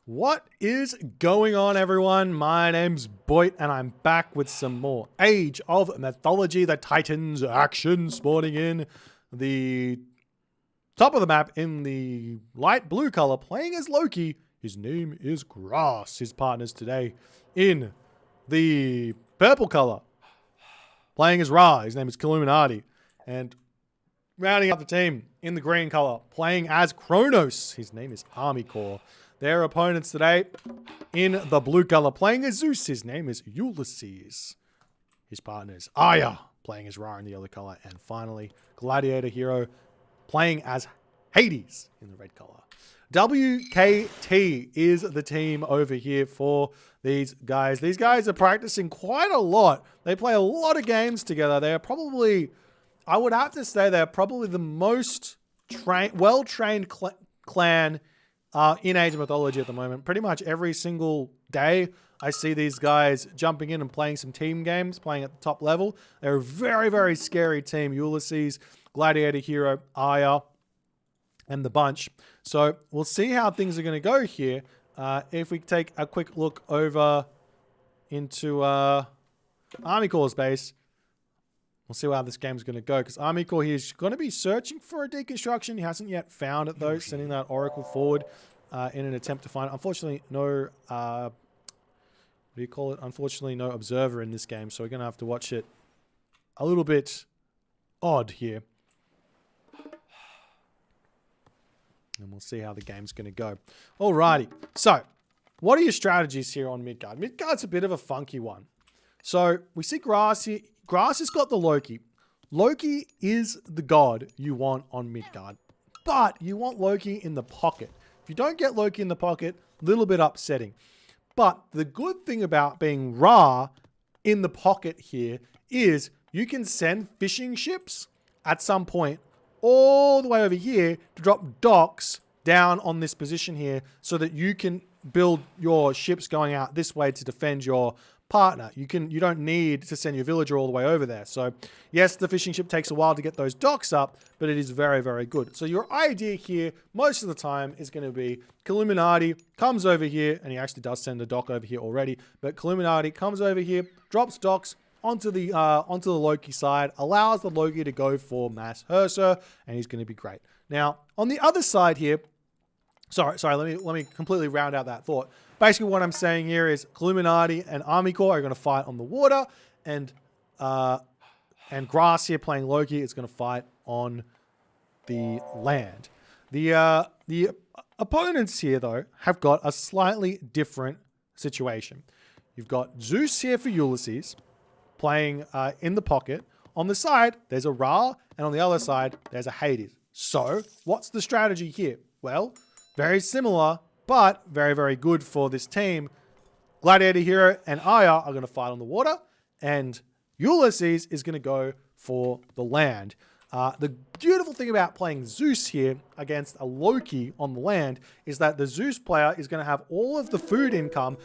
What is going on, everyone? My name's Boit, and I'm back with some more Age of Mythology, the Titans action, spawning in the top of the map in the light blue color, playing as Loki. His name is Grass. His partners today in the purple color, playing as Ra. His name is Illuminati. And rounding up the team in the green color, playing as Kronos. His name is Army Corps. Their opponents today in the blue color, playing as Zeus. His name is Ulysses. His partners, Aya, playing as Ra in the yellow color. And finally, Gladiator Hero, playing as Hades in the red color. WKT is the team over here for these guys. These guys are practicing quite a lot. They play a lot of games together. They are probably, I would have to say, they're probably the most well-trained clan in Age of Mythology at the moment. Pretty much every single day, I see these guys jumping in and playing some team games, playing at the top level. They're a very, very scary team. Ulysses, Gladiator Hero, Aya, and the bunch. So we'll see how things are going to go here. If we take a quick look over into Army Corps' base, we'll see how this game's going to go, because Army Corps here is going to be searching for a deconstruction. He hasn't yet found it, though, sending that Oracle forward in an attempt to find it. Unfortunately, no, what do you call it? Unfortunately, no observer in this game, so we're going to have to watch it a little bit odd here. And we'll see how the game's going to go. Alrighty, so what are your strategies here on Midgard? Midgard's a bit of a funky one. So we see Grass here. Grass has got the Loki. Loki is the god you want on Midgard, but you want Loki in the pocket. If you don't get Loki in the pocket, a little bit upsetting. But the good thing about being Ra in the pocket here is you can send fishing ships at some point all the way over here to drop docks down on this position here so that you can build your ships going out this way to defend your partner. You don't need to send your villager all the way over there. So yes, the fishing ship takes a while to get those docks up, but it is very, very good. So your idea here most of the time is going to be Illuminati comes over here, and he actually does send a dock over here already, but Illuminati comes over here, drops docks onto the Loki side, allows the Loki to go for mass Herser, and he's going to be great. Now on the other side here, sorry, let me completely round out that thought. Basically what I'm saying here is Illuminati and Army Corps are going to fight on the water, and Grass here playing Loki is going to fight on the land. The opponents here, though, have got a slightly different situation. You've got Zeus here for Ulysses, playing in the pocket. On the side, there's a Ra, and on the other side, there's a Hades. So what's the strategy here? Well, very similar, but very, very good for this team. Gladiator Hero and Aya are going to fight on the water, and Ulysses is going to go for the land. The beautiful thing about playing Zeus here against a Loki on the land is that the Zeus player is going to have all of the food income,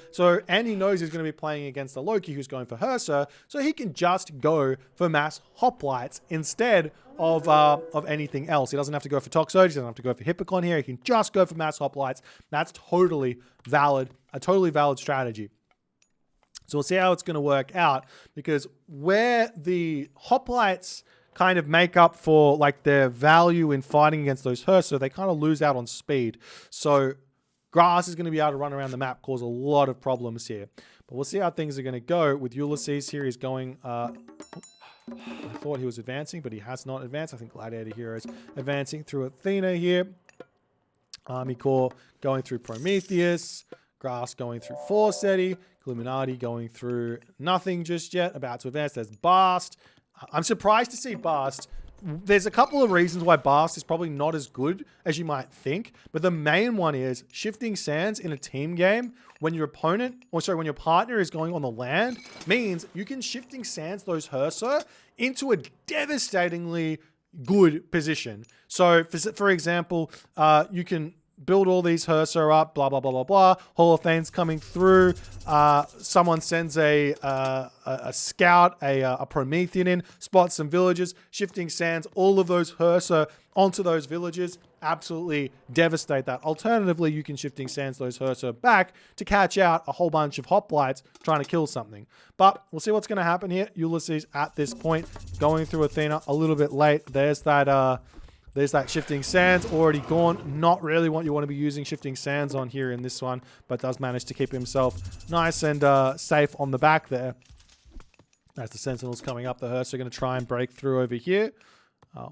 and he knows he's going to be playing against a Loki who's going for Herser, so he can just go for mass hoplites instead of anything else. He doesn't have to go for Toxotes, he doesn't have to go for Hippocon here, he can just go for mass hoplites. That's totally valid, a totally valid strategy. So we'll see how it's going to work out, because where the hoplites kind of make up for like their value in fighting against those Herser, they kind of lose out on speed. So Grass is going to be able to run around the map, cause a lot of problems here. But we'll see how things are going to go with Ulysses here. He's going, I thought he was advancing, but he has not advanced. I think Gladiator Hero is advancing through Athena here. Army Corps going through Prometheus. Grass going through Forseti. Illuminati going through nothing just yet. About to advance. There's Bast. I'm surprised to see Bast. There's a couple of reasons why Bast is probably not as good as you might think, but the main one is shifting sands in a team game when your when your partner is going on the land means you can shifting sands those Herser into a devastatingly good position. So for example, you can build all these Herser up, blah, blah, blah, blah, blah. Hall of Fame's coming through. Someone sends a scout, a Promethean in, spots some villages, shifting sands, all of those Herser onto those villages. absolutely devastate that. Alternatively, you can shifting sands those Hersa back to catch out a whole bunch of hoplites trying to kill something. But we'll see what's going to happen here. Ulysses at this point going through Athena a little bit late. There's that shifting sands already gone. Not really what you want to be using shifting sands on here in this one, but does manage to keep himself nice and safe on the back there. As the Sentinels coming up, the Hersa are going to try and break through over here.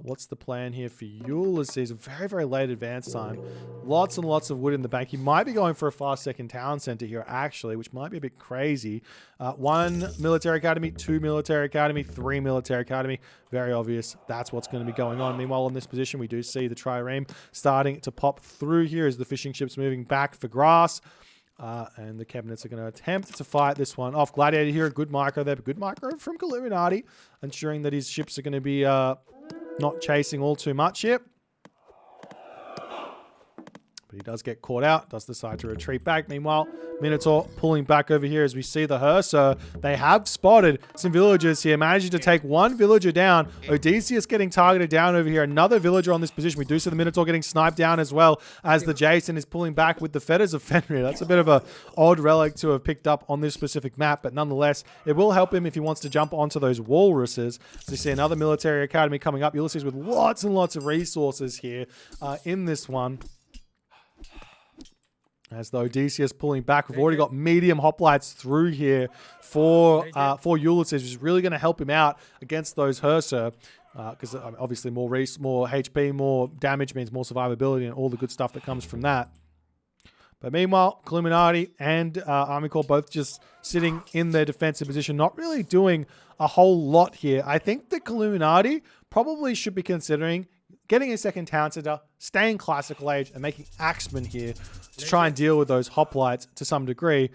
What's the plan here for Ulysses? Very, very late advance time. Lots and lots of wood in the bank. He might be going for a fast second town center here, actually, which might be a bit crazy. 1 military academy, 2 military academy, 3 military academy. Very obvious. That's what's going to be going on. Meanwhile, in this position, we do see the trireme starting to pop through here as the fishing ship's moving back for grass. And the cabinets are going to attempt to fight this one off. Gladiator here, a good micro there, but good micro from Illuminati, ensuring that his ships are going to be not chasing all too much here. But he does get caught out, does decide to retreat back. Meanwhile, Minotaur pulling back over here as we see the Hersa. They have spotted some villagers here, managing to take one villager down. Odysseus getting targeted down over here. Another villager on this position. We do see the Minotaur getting sniped down as well as the Jason is pulling back with the fetters of Fenrir. That's a bit of a odd relic to have picked up on this specific map, but nonetheless, it will help him if he wants to jump onto those walruses. So we see another military academy coming up. Ulysses with lots and lots of resources here in this one. As the Odysseus pulling back, we've already got medium hoplites through here for Ulysses, which is really going to help him out against those Hersa. Because obviously more HP, more damage means more survivability and all the good stuff that comes from that. But meanwhile, Illuminati and Army Corps both just sitting in their defensive position, not really doing a whole lot here. I think the Illuminati probably should be considering getting a second town center, staying classical age, and making axemen here to try and deal with those hoplites to some degree.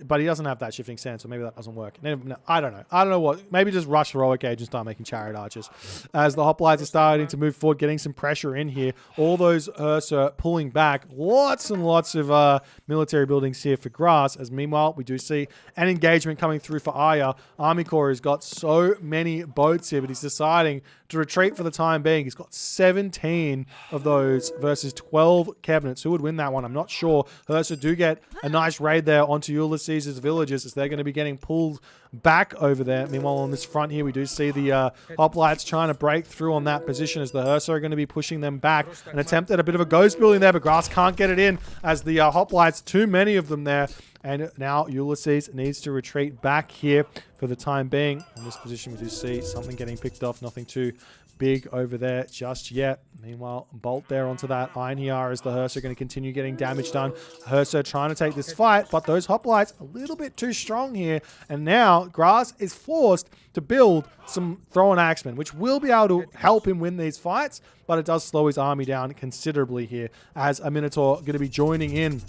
But he doesn't have that shifting sand, so maybe that doesn't work. No, I don't know. I don't know what. Maybe just rush heroic age and start making chariot archers. As the hoplites are starting to move forward, getting some pressure in here. All those Ursa pulling back. Lots and lots of military buildings here for grass. As meanwhile, we do see an engagement coming through for Aya. Army Corps has got so many boats here, but he's deciding to retreat for the time being. He's got 17 of those versus 12 cabinets. Who would win that one? I'm not sure. Ursa do get a nice raid there onto Ulysses' villages as they're going to be getting pulled back over there. Meanwhile, on this front here, we do see the hoplites trying to break through on that position as the Hersa are going to be pushing them back. An attempt at a bit of a ghost building there, but Grass can't get it in as the hoplites, too many of them there. And now Ulysses needs to retreat back here for the time being. In this position, we do see something getting picked off, nothing too big over there just yet. Meanwhile, Bolt there onto that Iron here as the Hersa are going to continue getting damage done. Hersa trying to take this fight, but those hoplites a little bit too strong here. And now Grass is forced to build some thrown axemen, which will be able to help him win these fights, but it does slow his army down considerably here as a Minotaur going to be joining in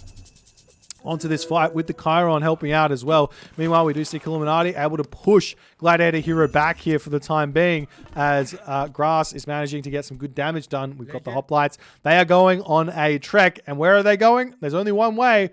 onto this fight with the Chiron helping out as well. Meanwhile, we do see Illuminati able to push Gladiator Hero back here for the time being as Grass is managing to get some good damage done. We've got the hoplites. They are going on a trek. And where are they going? There's only one way.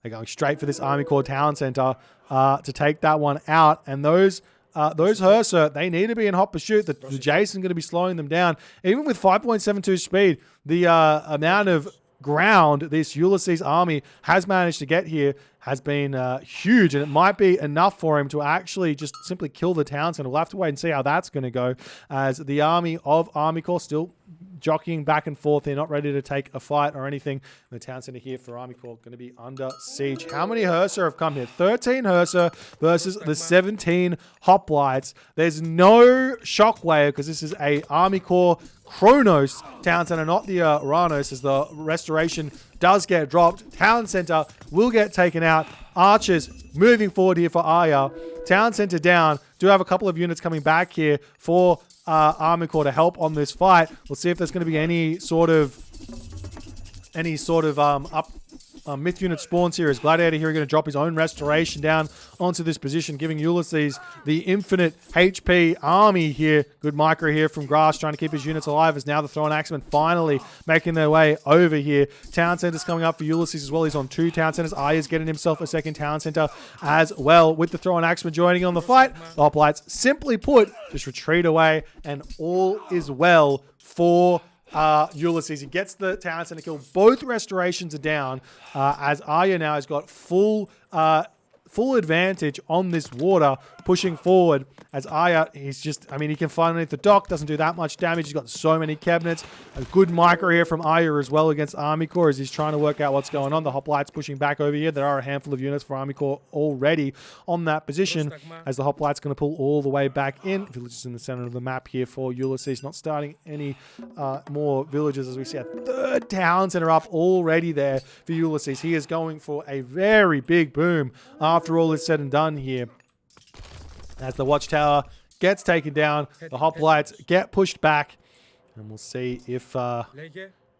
They're going straight for this Army Corps Town Center to take that one out. And those Hersa, they need to be in hot pursuit. The Jason going to be slowing them down. Even with 5.72 speed, the amount of ground this Ulysses army has managed to get here has been huge, and it might be enough for him to actually just simply kill the town center. We'll have to wait and see how that's going to go as the army of Army Corps still jockeying back and forth. They're not ready to take a fight or anything. The town center here for Army Corps going to be under siege. How many Hersa have come here? 13 Hersa versus the 17 hoplites. There's no shockwave because this is a Army Corps Kronos town center, not the Uranus, as the restoration does get dropped. Town center will get taken out. Archers moving forward here for Aya. Town center down. Do have a couple of units coming back here for Army Corps to help on this fight. We'll see if there's going to be any sort of myth unit spawns here as Gladiator here are going to drop his own restoration down onto this position, giving Ulysses the infinite HP army here. Good micro here from Grass trying to keep his units alive as now the Thrown Axemen finally making their way over here. Town centers coming up for Ulysses as well. He's on 2 town centers. Aya's getting himself a second town center as well with the Thrown Axemen joining on the fight. The hoplites, simply put, just retreat away and all is well for Ulysses. He gets the town center kill. Both restorations are down as Arya now has got full advantage on this water, pushing forward as Arya, he's just, I mean, he can find underneath the dock, doesn't do that much damage. He's got so many cabinets. A good micro here from Arya as well against Army Corps as he's trying to work out what's going on. The hoplites pushing back over here. There are a handful of units for Army Corps already on that position as the hoplites going to pull all the way back in. Villages in the center of the map here for Ulysses, not starting any more villages as we see a third town center up already there for Ulysses. He is going for a very big boom after all is said and done here. As the watchtower gets taken down, the hoplites get pushed back, and we'll see if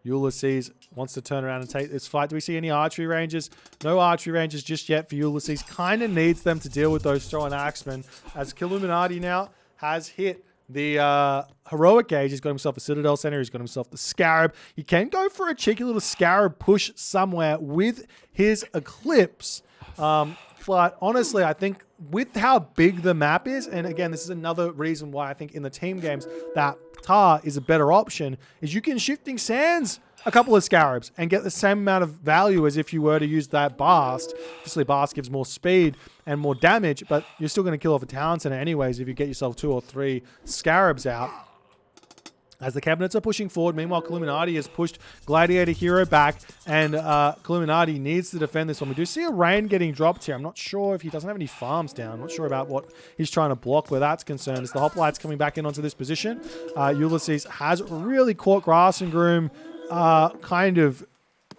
Ulysses wants to turn around and take this fight. Do we see any archery ranges? No archery ranges just yet for Ulysses. Kind of needs them to deal with those throw and axemen, as Killuminati now has hit the heroic gauge. He's got himself a Citadel Center. He's got himself the Scarab. He can go for a cheeky little Scarab push somewhere with his Eclipse. But honestly, I think with how big the map is, and again, this is another reason why I think in the team games that Tar is a better option, is you can Shifting Sands a couple of Scarabs and get the same amount of value as if you were to use that Bast. Obviously, Bast gives more speed and more damage, but you're still going to kill off a town center anyways if you get yourself 2 or 3 Scarabs out. As the cabinets are pushing forward, meanwhile, Killuminati has pushed Gladiator Hero back, and Killuminati needs to defend this one. We do see a rain getting dropped here. I'm not sure if he doesn't have any farms down. I'm not sure about what he's trying to block where that's concerned. As the hoplites coming back in onto this position, Ulysses has really caught Grass and Groom kind of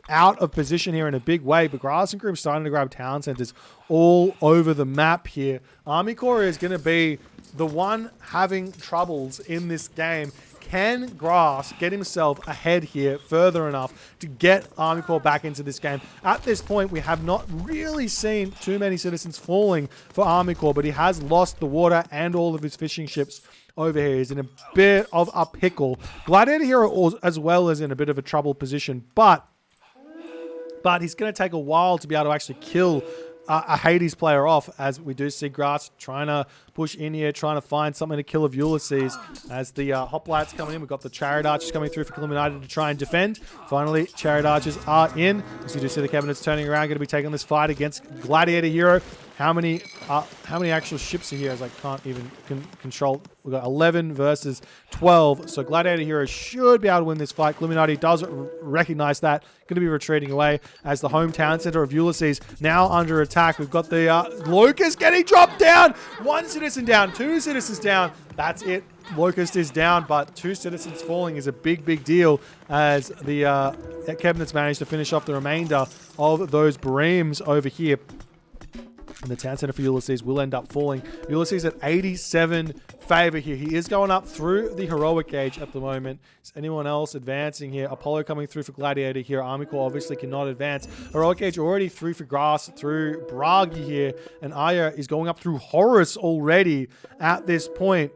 out of position here in a big way, but Grass and Groom starting to grab town centers all over the map here. Army Corps is going to be the one having troubles in this game. Can Grass get himself ahead here further enough to get Army Corps back into this game? At this point, we have not really seen too many citizens falling for Army Corps, but he has lost the water and all of his fishing ships over here. He's in a bit of a pickle. Gladiator Hero as well is in a bit of a troubled position, but he's going to take a while to be able to actually kill a Hades player off, as we do see Grass trying to push in here, trying to find something to kill of Ulysses. As the hoplites coming in, we've got the Chariot Archers coming through for Killuminati to try and defend. Finally, Chariot Archers are in. As you do see the cabinets turning around, going to be taking this fight against Gladiator Hero. How many actual ships are here? As I can't even control. We've got 11 versus 12. So Gladiator Hero should be able to win this fight. Illuminati does recognize that. Going to be retreating away as the hometown center of Ulysses now under attack. We've got the Locust getting dropped down. 1 citizen down, 2 citizens down. That's it. Locust is down, but 2 citizens falling is a big, big deal as the cabinets managed to finish off the remainder of those Breams over here. And the town center for Ulysses will end up falling. Ulysses at 87 favor here. He is going up through the heroic gauge at the moment. Is anyone else advancing here? Apollo coming through for Gladiator here. Army Corps obviously cannot advance. Heroic gauge already through for Grass, through Bragi here. And Aya is going up through Horus already at this point.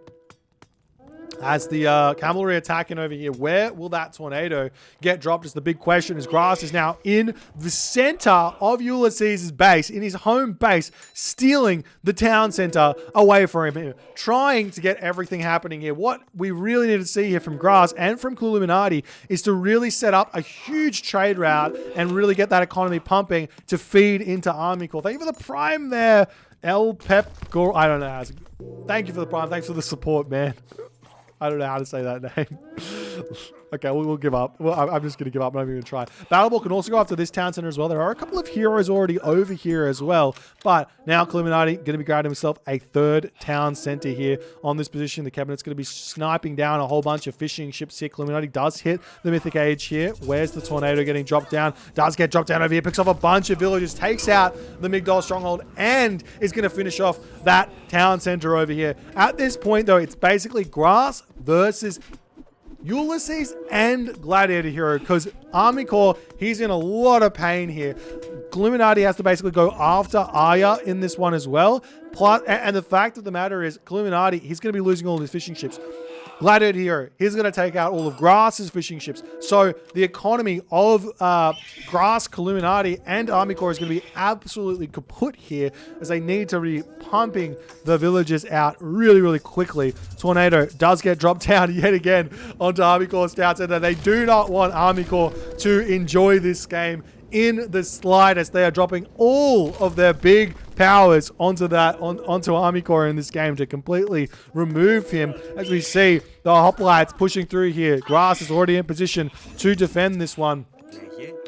As the cavalry attacking over here, where will that tornado get dropped is the big question, as Grass is now in the center of Ulysses' base, in his home base, stealing the town center away from him, trying to get everything happening here. What we really need to see here from Grass and from Killuminati is to really set up a huge trade route and really get that economy pumping to feed into Army Corps. Thank you for the prime there, El Pep. I don't know. Thank you for the prime. Thanks for the support, man. I don't know how to say that name. Okay, we'll give up. Well, I'm just going to give up. I'm not even going to try. Battleball can also go after this town center as well. There are a couple of heroes already over here as well. But now Killuminati going to be grabbing himself a 3rd town center here on this position. The cabinet's going to be sniping down a whole bunch of fishing ships here. Killuminati does hit the Mythic Age here. Where's the tornado getting dropped down? Does get dropped down over here. Picks off a bunch of villagers. Takes out the Migdol stronghold and is going to finish off that town center over here. At this point, though, it's basically Grass versus Ulysses and Gladiator Hero, because Army Corps, he's in a lot of pain here. Illuminati has to basically go after Aya in this one as well. Plus, and the fact of the matter is, Illuminati, he's going to be losing all his fishing ships. Gladiator Hero, he's going to take out all of Grass's fishing ships. So the economy of Grass, Illuminati, and Army Corps is going to be absolutely kaput here, as they need to be pumping the villages out really, really quickly. Tornado does get dropped down yet again onto Army Corps' town center. They do not want Army Corps to enjoy this game in the slightest. They are dropping all of their big powers onto Army Corps in this game to completely remove him. As we see the hoplites pushing through here, Grass is already in position to defend this one,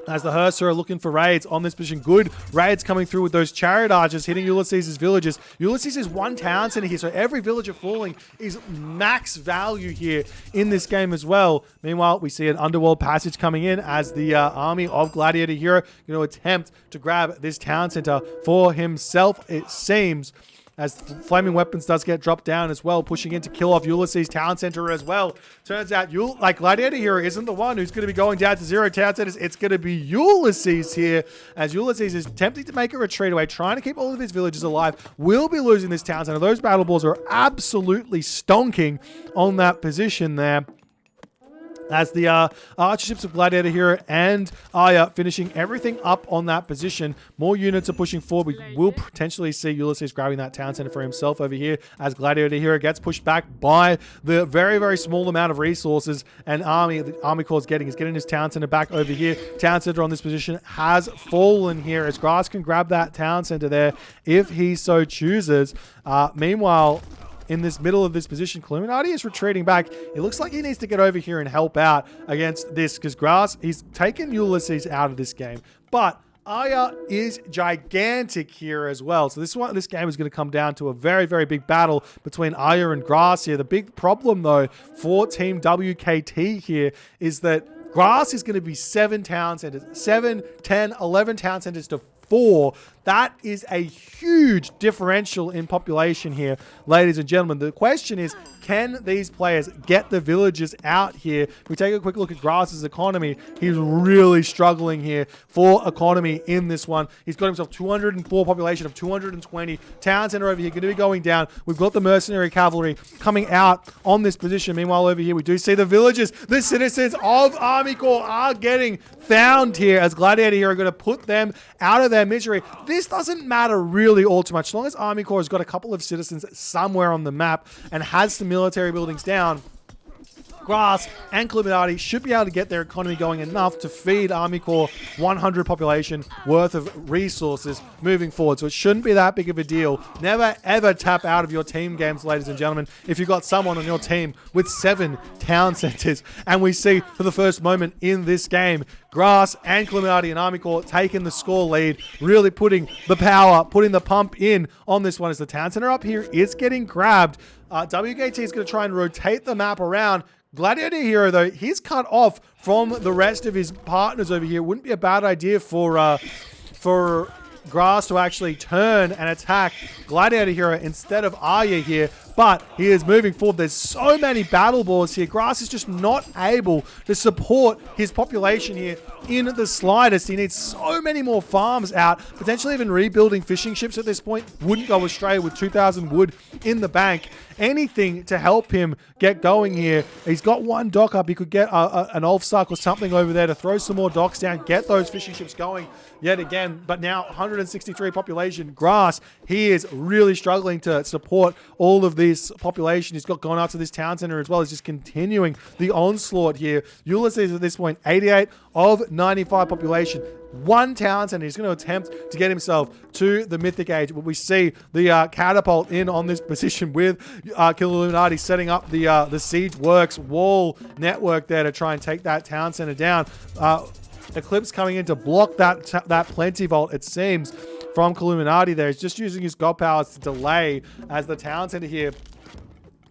as the Herser are looking for raids on this position. Good raids coming through with those chariot archers hitting Ulysses' villages. Ulysses is one town center here, so every villager falling is max value here in this game as well. Meanwhile, we see an underworld passage coming in as the army of Gladiator Hero going to attempt to grab this town center for himself, it seems, as flaming weapons does get dropped down as well, pushing in to kill off Ulysses' town center as well. Turns out, Gladiator Hero isn't the one who's going to be going down to 0 town centers. It's going to be Ulysses here, as Ulysses is attempting to make a retreat away, trying to keep all of his villagers alive. Will be losing this town center. Those battle balls are absolutely stonking on that position there, as the archerships of Gladiator Hero and Aya finishing everything up on that position. More units are pushing forward. We will potentially see Ulysses grabbing that town center for himself over here, as Gladiator Hero gets pushed back by the very, very small amount of resources and the Army Corps is getting his town center back over here. Town center on this position has fallen here, as Grass can grab that town center there if he so chooses. Meanwhile, in this middle of this position, Illuminati is retreating back. It looks like he needs to get over here and help out against this, because Grass, he's taken Ulysses out of this game. But Aya is gigantic here as well. So this game is going to come down to a very, very big battle between Aya and Grass here. The big problem, though, for Team WKT here is that Grass is going to be 7 town centers, 7, 10, 11 town centers to 4. That is a huge differential in population here, ladies and gentlemen. The question is, can these players get the villagers out here? If we take a quick look at Grass's economy, he's really struggling here for economy in this one. He's got himself 204 population of 220. Town center over here going to be going down. We've got the mercenary cavalry coming out on this position. Meanwhile, over here, we do see the villagers. The citizens of Army Corps are getting found here, as Gladiator Hero are going to put them out of their misery. This doesn't matter really all too much. As long as Army Corps has got a couple of citizens somewhere on the map and has some military buildings down, Grass and Illuminati should be able to get their economy going enough to feed Army Corps 100 population worth of resources moving forward. So it shouldn't be that big of a deal. Never, ever tap out of your team games, ladies and gentlemen, if you've got someone on your team with 7 town centers. And we see for the first moment in this game, Grass and Illuminati and Army Corps taking the score lead, really putting the power, putting the pump in on this one, as the town center up here is getting grabbed. WKT is going to try and rotate the map around. Gladiator Hero, though, he's cut off from the rest of his partners over here. Wouldn't be a bad idea for Grass to actually turn and attack Gladiator Hero instead of Arya here. But he is moving forward. There's so many battle balls here. Grass is just not able to support his population here in the slightest. He needs so many more farms out. Potentially even rebuilding fishing ships at this point wouldn't go astray with 2,000 wood in the bank. Anything to help him get going here. He's got 1 dock up. He could get an Ulfsuck or something over there to throw some more docks down, get those fishing ships going yet again. But now 163 population. Grass, he is really struggling to support all of this population. He's got gone after this town center as well. He's just continuing the onslaught here. Ulysses at this point, 88 of 95 population. 1 town center. He's going to attempt to get himself to the Mythic Age. But we see the catapult in on this position with Illuminati setting up the siege works wall network there to try and take that town center down. Eclipse coming in to block that plenty vault, it seems, from Illuminati there. He's just using his god powers to delay as the town center here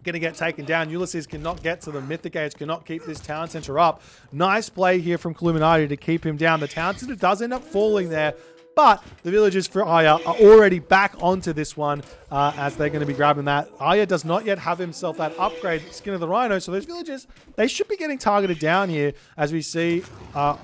going to get taken down. Ulysses cannot get to the Mythic Age, cannot keep this town center up. Nice play here from Illuminati to keep him down. The town center does end up falling there, but the villagers for Aya are already back onto this one as they're going to be grabbing that. Aya does not yet have himself that upgrade, Skin of the Rhino, so those villagers, they should be getting targeted down here as we see, what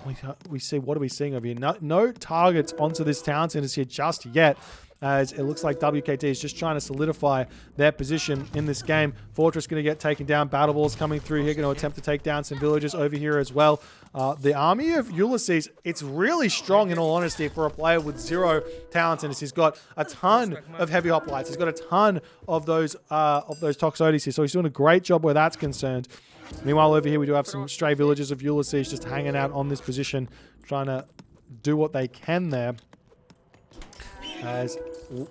are we seeing over here? No targets onto this town centers here just yet. as it looks like WKT is just trying to solidify their position in this game. Fortress going to get taken down. Battle Balls coming through here, going to attempt to take down some villages over here as well. The army of Ulysses, it's really strong in all honesty for a player with 0 talent centers. He's got a ton of heavy hoplites. He's got a ton of those Toxotes here, so he's doing a great job where that's concerned. Meanwhile, over here we do have some stray villagers of Ulysses just hanging out on this position, trying to do what they can there. As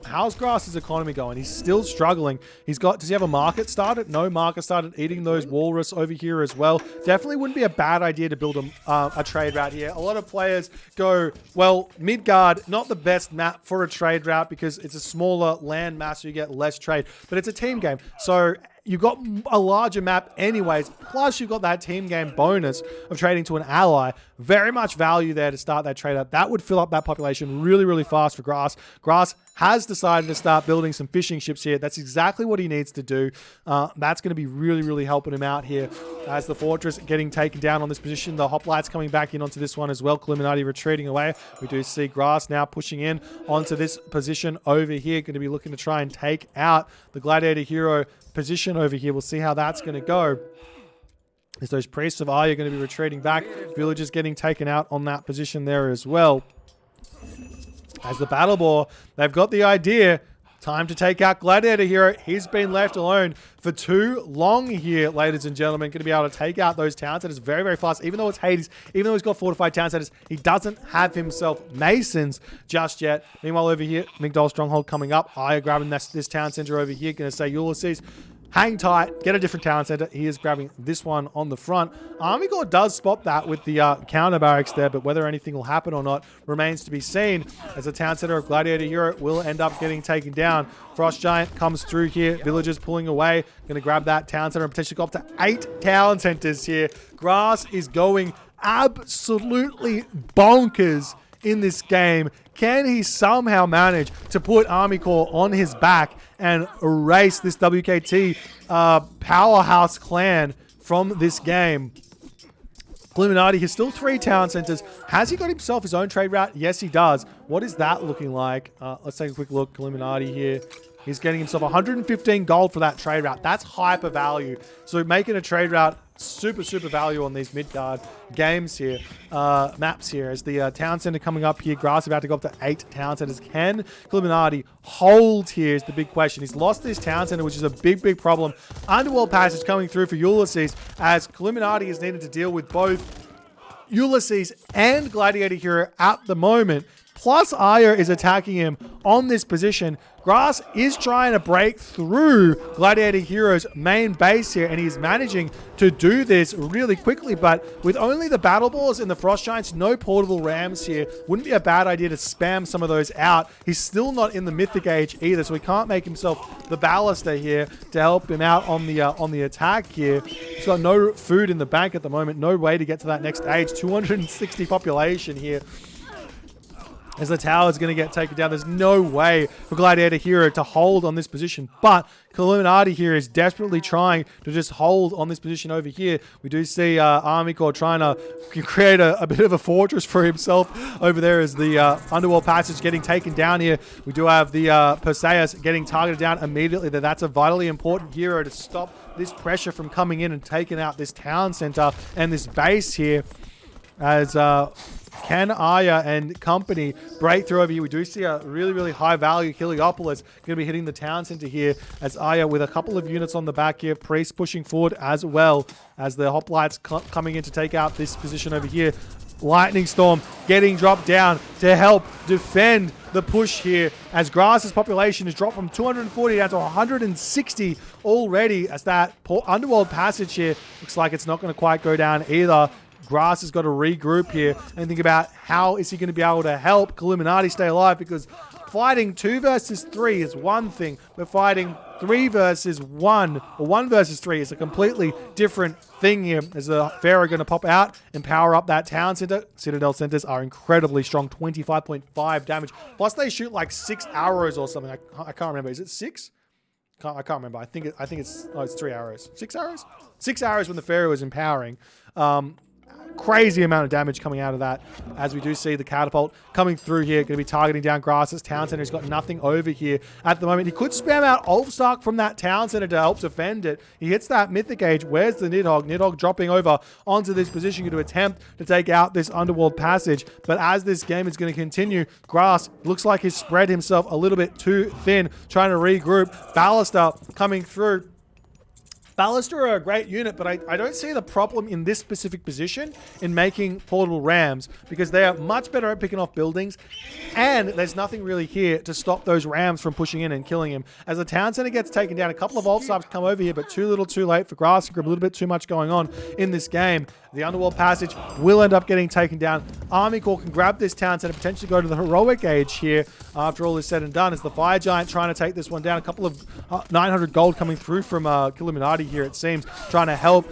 how's Grass's economy going? He's still struggling. Does he have a market started? No market started. Eating those walrus over here as well. Definitely wouldn't be a bad idea to build a trade route here. A lot of players go, well, Midgard, not the best map for a trade route because it's a smaller land mass, so you get less trade. But it's a team game, so you've got a larger map anyways, plus you've got that team game bonus of trading to an ally. Very much value there to start that trade out. That would fill up that population really, really fast for Grass. Grass has decided to start building some fishing ships here. That's exactly what he needs to do. That's going to be really, really helping him out here as the fortress getting taken down on this position. The hoplites coming back in onto this one as well. Illuminati retreating away. We do see Grass now pushing in onto this position over here. Going to be looking to try and take out the Gladiator Hero position over here. We'll see how that's going to go. As those priests of Arya are going to be retreating back. Villagers getting taken out on that position there as well. As the Battle Boar, they've got the idea. Time to take out Gladiator Hero. He's been left alone for too long here, ladies and gentlemen. Going to be able to take out those town centers very, very fast. Even though it's Hades, even though he's got fortified town centers, he doesn't have himself Masons just yet. Meanwhile, over here, Migdol Stronghold coming up. Arya grabbing this town center over here. Going to say, Ulysses, hang tight, get a different town center. He is grabbing this one on the front. Army Corps does spot that with the counter barracks there, but whether anything will happen or not remains to be seen, as the town center of Gladiator Hero will end up getting taken down. Frost Giant comes through here. Villagers pulling away. Going to grab that town center and potentially go up to 8 town centers here. Grass is going absolutely bonkers in this game. Can he somehow manage to put Army Corps on his back and erase this WKT powerhouse clan from this game? Illuminati has still 3 town centers. Has he got himself his own trade route? Yes, he does. What is that looking like? Let's take a quick look. Illuminati here. He's getting himself 115 gold for that trade route. That's hyper value. So making a trade route, super, super value on these Midgard games here, maps here. As the town center coming up here, Grass about to go up to 8 town centers. Can Illuminati hold here is the big question. He's lost this town center, which is a big, big problem. Underworld Passage coming through for Ulysses, as Illuminati is needed to deal with both Ulysses and Gladiator Hero at the moment. Plus, Arya is attacking him on this position. Grass is trying to break through Gladiator Hero's main base here, and he's managing to do this really quickly. But with only the Battle Balls and the Frost Giants, no portable rams here, wouldn't be a bad idea to spam some of those out. He's still not in the Mythic Age either, so he can't make himself the Ballaster here to help him out on the attack here. He's got no food in the bank at the moment, no way to get to that next age. 260 population here. As the tower is going to get taken down, there's no way for Gladiator Hero to hold on this position. But Illuminati here is desperately trying to just hold on this position over here. We do see Army Corps trying to create a bit of a fortress for himself over there as the Underworld Passage getting taken down here. We do have the Perseus getting targeted down immediately. That's a vitally important hero to stop this pressure from coming in and taking out this town center and this base here. As can Arya and company break through over here? We do see a really, really high value Heliopolis going to be hitting the town center here, as Arya with a couple of units on the back here. Priest pushing forward as well, as the hoplites coming in to take out this position over here. Lightning Storm getting dropped down to help defend the push here, as Grass's population has dropped from 240 down to 160 already, as that Underworld Passage here looks like it's not going to quite go down either. Grass has got to regroup here and think about how is he going to be able to help Illuminati stay alive, because fighting 2 versus 3 is one thing, but fighting 3 versus 1 or 1 versus 3 is a completely different thing here, as the Pharaoh going to pop out and power up that town center. Citadel centers are incredibly strong, 25.5 damage. Plus they shoot like 6 arrows or something. I can't remember. Is it 6? I can't remember. I think it's 3 arrows. 6 arrows? 6 arrows when the Pharaoh is empowering. crazy amount of damage coming out of that, as we do see the catapult coming through here, going to be targeting down Grass's town center. He's got nothing over here at the moment. He could spam out Ulfsark from that town center to help defend it. He hits that Mythic Age. Where's the Nidhogg? Nidhogg dropping over onto this position, going to attempt to take out this underworld passage. But as this game is going to continue, Grass looks like he's spread himself a little bit too thin, trying to regroup. Ballista coming through. Ballista are a great unit, but I don't see the problem in this specific position in making portable rams, because they are much better at picking off buildings, and there's nothing really here to stop those rams from pushing in and killing him. As the town center gets taken down, a couple of Ulfsarks come over here, but too little too late for Grass and Grip. A little bit too much going on in this game. The underworld passage will end up getting taken down. Army Corps can grab this town center, potentially go to the heroic age here after all is said and done, as the Fire Giant trying to take this one down. A couple of 900 gold coming through from Illuminati here, it seems, trying to help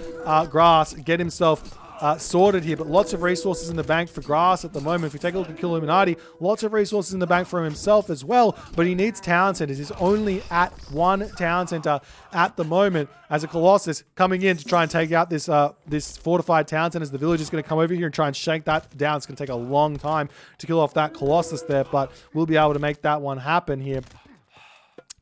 Grass get himself sorted here, but lots of resources in the bank for Grass at the moment. If we take a look at Illuminati, lots of resources in the bank for himself as well, but he needs town centers. He's only at one town center at the moment, as a Colossus coming in to try and take out this this fortified town center. As the village is going to come over here and try and shake that down. It's going to take a long time to kill off that Colossus there, but we'll be able to make that one happen here.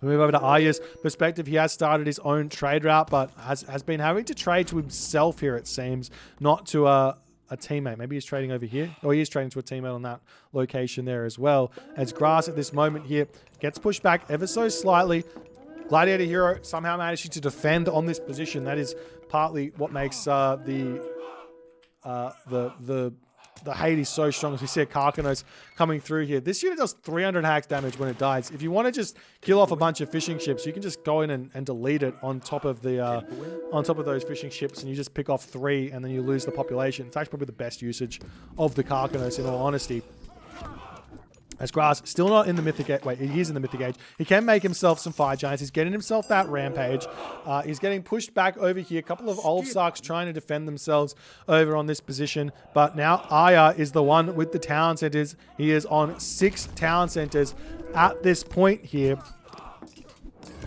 We move over to Arya's perspective. He has started his own trade route, but has been having to trade to himself here, it seems, not to a teammate. Maybe he's trading over here. Or he is trading to a teammate on that location there as well. As Grass at this moment here gets pushed back ever so slightly. Gladiator Hero somehow managing to defend on this position. That is partly what makes the Hades so strong, as we see a Karkanos coming through here. This unit does 300 hacks damage when it dies. If you want to just kill off a bunch of fishing ships, you can just go in and delete it on top of the on top of those fishing ships, and you just pick off 3, and then you lose the population. It's actually probably the best usage of the Karkanos, in all honesty. As Grass still not in the Mythic Age. Wait, he is in the Mythic Age. He can make himself some Fire Giants. He's getting himself that Rampage. He's getting pushed back over here. A couple of Ulfsarks trying to defend themselves over on this position. But now Arya is the one with the town centers. He is on 6 town centers at this point here.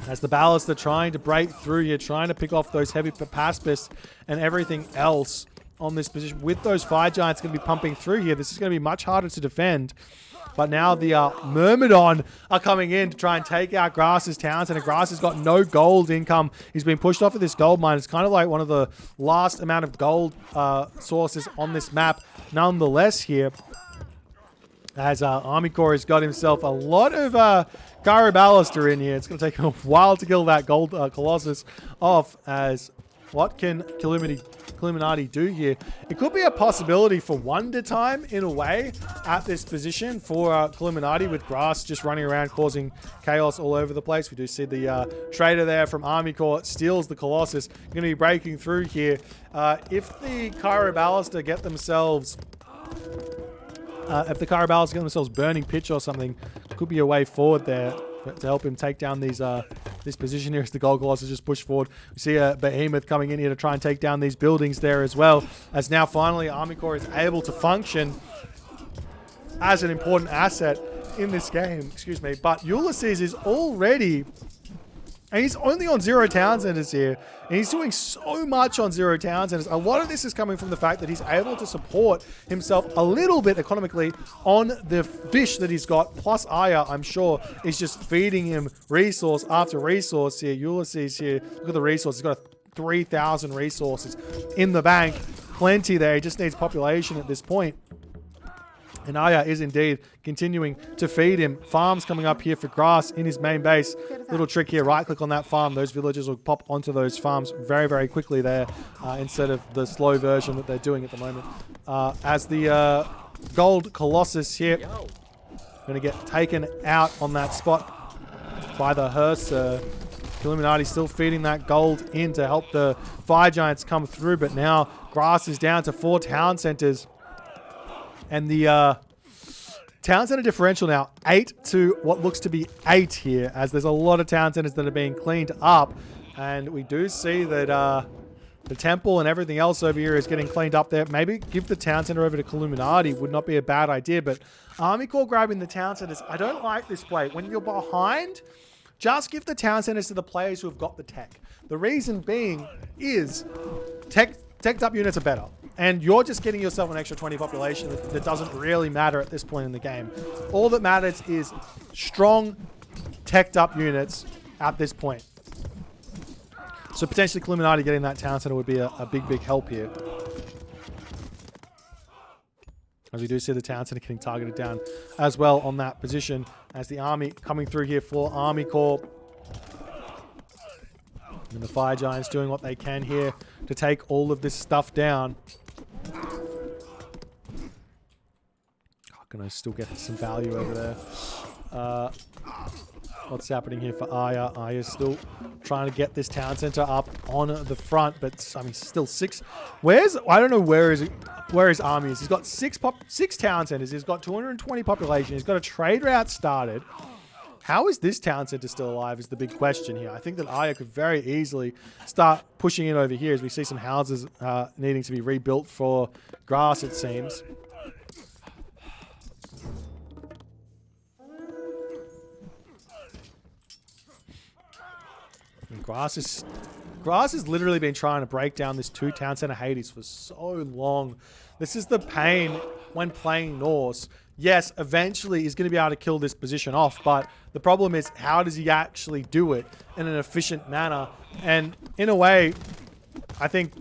As the Ballista trying to break through here, trying to pick off those heavy Paspists and everything else on this position. With those Fire Giants going to be pumping through here, this is going to be much harder to defend. But now the Myrmidon are coming in to try and take out Grass's town center. Grass has got no gold income. He's been pushed off of this gold mine. It's kind of like one of the last amount of gold sources on this map. Nonetheless here, as Army Corps has got himself a lot of Gyro Ballista in here. It's going to take him a while to kill that gold Colossus off. As what can Illuminati do here? It could be a possibility for Wonder Time in a way at this position for Illuminati, with Grass just running around causing chaos all over the place. We do see the trader there from Army Corps steals the Colossus. Going to be breaking through here. If the Gyro Ballista get themselves Burning Pitch or something, could be a way forward there to help him take down these this position here as the Gold Colossus just push forward. We see a Behemoth coming in here to try and take down these buildings there as well, as now finally Army Corps is able to function as an important asset in this game. Excuse me. But Ulysses is already... And he's only on 0 town centers here. And he's doing so much on 0 town centers. A lot of this is coming from the fact that he's able to support himself a little bit economically on the fish that he's got. Plus Aya, I'm sure, is just feeding him resource after resource here. Ulysses here, look at the resources. He's got 3,000 resources in the bank. Plenty there. He just needs population at this point. And Aya is indeed continuing to feed him. Farms coming up here for Grass in his main base. Little trick here, right click on that farm. Those villagers will pop onto those farms very, very quickly there, instead of the slow version that they're doing at the moment. As the Gold Colossus here, going to get taken out on that spot by the hearse. Illuminati still feeding that gold in to help the Fire Giants come through, but now Grass is down to 4 town centers. And the town center differential now 8 to what looks to be 8 here, as there's a lot of town centers that are being cleaned up. And we do see that the temple and everything else over here is getting cleaned up there. Maybe give the town center over to Illuminati would not be a bad idea. But Army Corps grabbing the town centers, I don't like this play. When you're behind, just give the town centers to the players who have got the tech. The reason being is tech teched up units are better. And you're just getting yourself an extra 20 population that doesn't really matter at this point in the game. All that matters is strong, teched up units at this point. So potentially Illuminati getting that town center would be a big, big help here. As we do see the town center getting targeted down as well on that position as the army coming through here for Army Corps. And the Fire Giants doing what they can here to take all of this stuff down. Gonna still get some value over there. What's happening here for Aya? Aya's still trying to get this town center up on the front, but I mean, still 6. I don't know where his army is. He's got 6 town centers. He's got 220 population. He's got a trade route started. How is this town center still alive is the big question here. I think that Aya could very easily start pushing in over here as we see some houses needing to be rebuilt for grass, it seems. And Grass has literally been trying to break down this 2 town center Hades for so long. This is the pain when playing Norse. Yes, eventually he's going to be able to kill this position off, but the problem is how does he actually do it in an efficient manner? And in a way, I think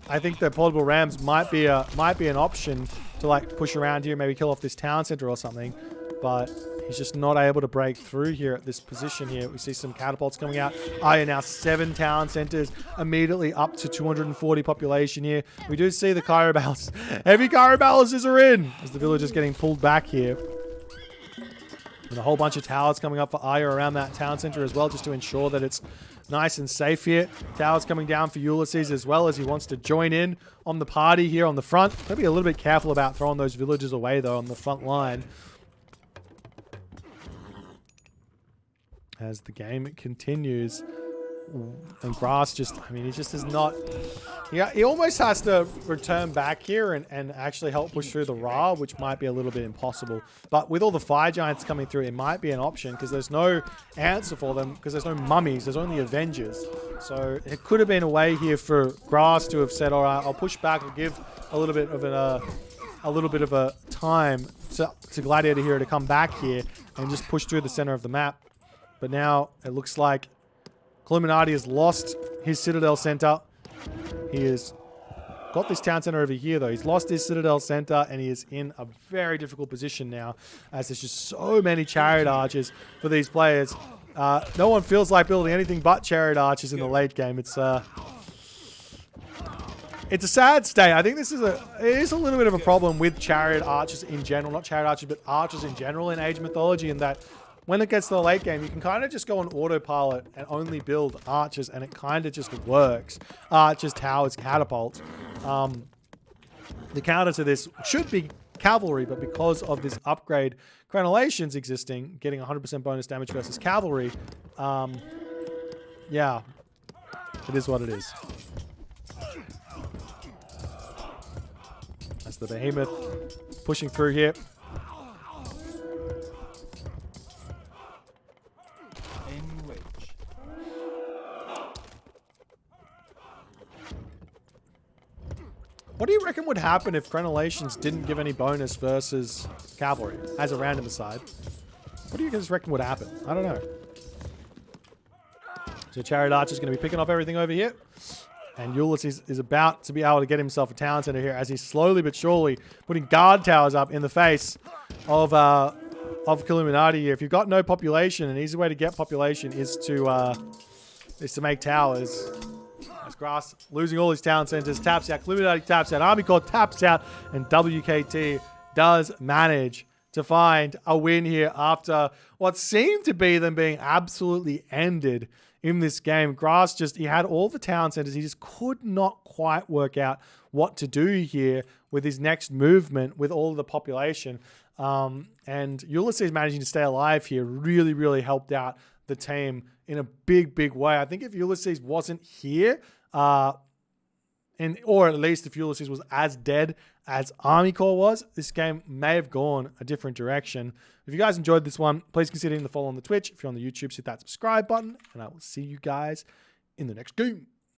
the portable rams might be an option to like push around here, maybe kill off this town center or something, but he's just not able to break through here at this position here. We see some catapults coming out. Aya now 7 town centers, immediately up to 240 population here. We do see the Kyrobals. Heavy Kyrobals are in as the village is getting pulled back here. And a whole bunch of towers coming up for Aya around that town center as well, just to ensure that it's nice and safe here. Towers coming down for Ulysses as well as he wants to join in on the party here on the front. Gotta be a little bit careful about throwing those villages away though on the front line. As the game continues, and Grass just, I mean, he just is not, he almost has to return back here and actually help push through the Ra, which might be a little bit impossible. But with all the Fire Giants coming through, it might be an option because there's no answer for them because there's no mummies, there's only Avengers. So it could have been a way here for Grass to have said, all right, I'll push back, I'll give a little bit of a time to Gladiator here to come back here and just push through the center of the map. But now it looks like Illuminati has lost his Citadel Center. He has got this town center over here, though. He's lost his Citadel Center, and he is in a very difficult position now, as there's just so many Chariot Archers for these players. No one feels like building anything but Chariot Archers in the late game. It's a sad state. I think it is a little bit of a problem with Chariot Archers in general. Not Chariot Archers, but Archers in general in Age Mythology, in that when it gets to the late game, you can kind of just go on autopilot and only build archers, and it kind of just works. Archers, towers, catapults. The counter to this should be cavalry, but because of this upgrade, crenellations existing, getting 100% bonus damage versus cavalry, yeah, it is what it is. That's the Behemoth pushing through here. What do you reckon would happen if crenellations didn't give any bonus versus cavalry as a random aside? What do you guys reckon would happen? I don't know. So Chariot Archer is going to be picking up everything over here. And Ulysses is about to be able to get himself a town center here as he's slowly but surely putting guard towers up in the face of Illuminati here. If you've got no population, an easy way to get population is to make towers. As Grass losing all his town centers, taps out, Illuminati taps out, Army Corps taps out, and WKT does manage to find a win here after what seemed to be them being absolutely ended in this game. Grass he had all the town centers. He just could not quite work out what to do here with his next movement with all of the population. And Ulysses managing to stay alive here really, really helped out the team in a big, big way. I think if Ulysses wasn't here, or at least if Ulysses was as dead as Army Corps was, this game may have gone a different direction. If you guys enjoyed this one, please consider hitting the follow on the Twitch. If you're on the YouTube, hit that subscribe button, and I will see you guys in the next game.